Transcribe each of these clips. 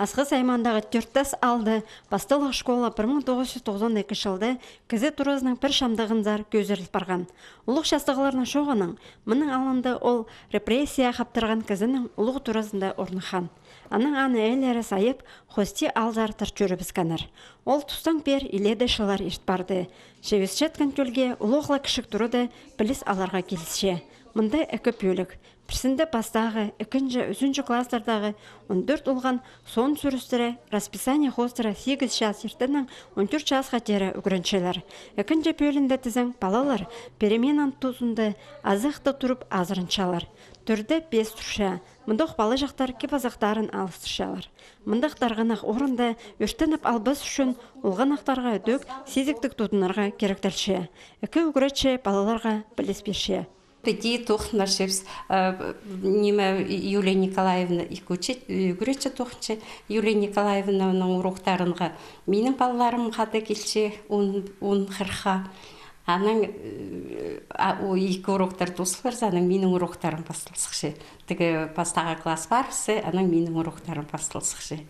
Асқы саймандағы түрттас алды, бастылық школа 1992 жылды кізі тұрызының бір шамдығынзар көзіріліп барған. Ұлық шастығыларының шоғының, мұның алынды ол репрессия қаптырған кізінің ұлық тұрызында орныхан. Аның аны әлері сайып, хости алзар тұрчөрі бізканыр. Ол тұстан бер иледі шылар ешт барды. Шевес жеткен көлге ұлықла кішік тұрыды біліс аларға келісше. Мұнда әкі бөлік. Бірсінде бастағы, үкінші, үзінші кластардағы 14 ұлған сон сүрістірі, расписание хостыра 8 час ертінің 14 жасқа тері үгіріншелер. Үкінші бөлінде тізің балалар переменан тұзынды азықты тұрып азырыншалар. Түрді 5 тұрша. Мұндық балы жақтар кепазақтарын алыстыршалар. Мұндық дарғанақ орында өштініп албас үшін ұлғанақтарға өдөк сезіктік тұтынарға керектелші. Үкі үгіретші балаларға біліс берші. Приди тухна шепс неме Юлия Николаевна икучит үгүрече тухче Юлия Николаевнаның уроктарынга минин балаларым хаты келче он хырха аның о iki уроктар туслар аның минин уроктарым бастылсыкшы тиги бастагы класс барсы аның минин уроктарым бастылсыкшы.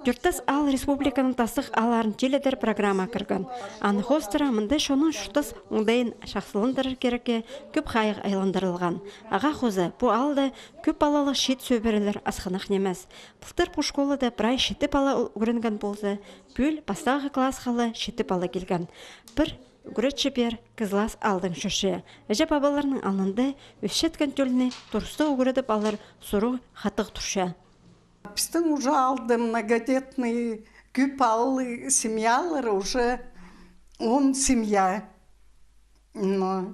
Дүртас ал республиканың тасық аларын теледер программа кірген. Аны хостыра мұндай шоның шұқтыс оңдайын шақсылындырыр кереке көп қайық айландырылған. Аға қозы, бұ алды көп балалы шет сөбірілер асқанақ немес. Бұлтыр бұ школада бірай шеті бала үгірінген болсы, бөл бастағы класс қалы шеті бала келген. Бір үгіретші бер кызлас алдың шүші. Әжі бабаларының алынды өшеткен төліне тұрысты үгіреті балар сұру қатық тұршы. Біздің уже алды многодетные күпалы семьялар, уже он семья. Но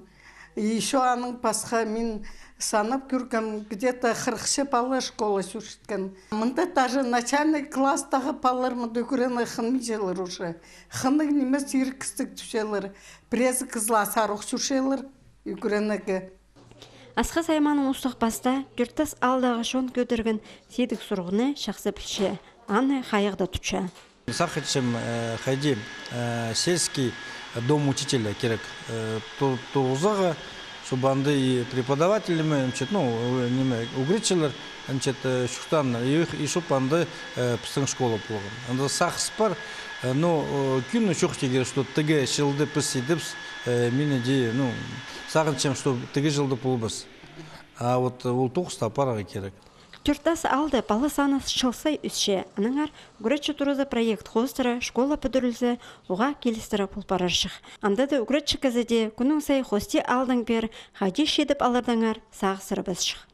еще аның пасха мен санап көргім, где-то 40 бала школа сүршіткен. Мында даже начальный класстағы балалар мұнда көрені қынмей желер уже. Қыны немес еркістік түшелер, презі қызла сарық сүршелер, көренеге. Асқы сайманың ұстық баста, дүрттас алдағы шон көдірген седік сұрғыны шақсы білші, аны қайықда тұтша. Сархатшым хайди сельский дом учителя керек. Турузаға, шубанды и преподавателями, угречелер, шуқтан, и шубанды пыстың школа болған. Анда сақсы бар, но күнні шоқ тегер, что тіге шылды пысидіпс, мен идея, сағыншым, что тіге жылды болбас. А вот ол тоқыста параға керек. Түртас алды балы саны шылсай үсше. Аныңар үгіретші тұрызы проект хостыры школа пөдірілзі оға келістірі пұл бараршық. Андады үгіретші кізіде күнің сай хости алдың бер, қайде шедіп алырдыңар сағы сыры басшық.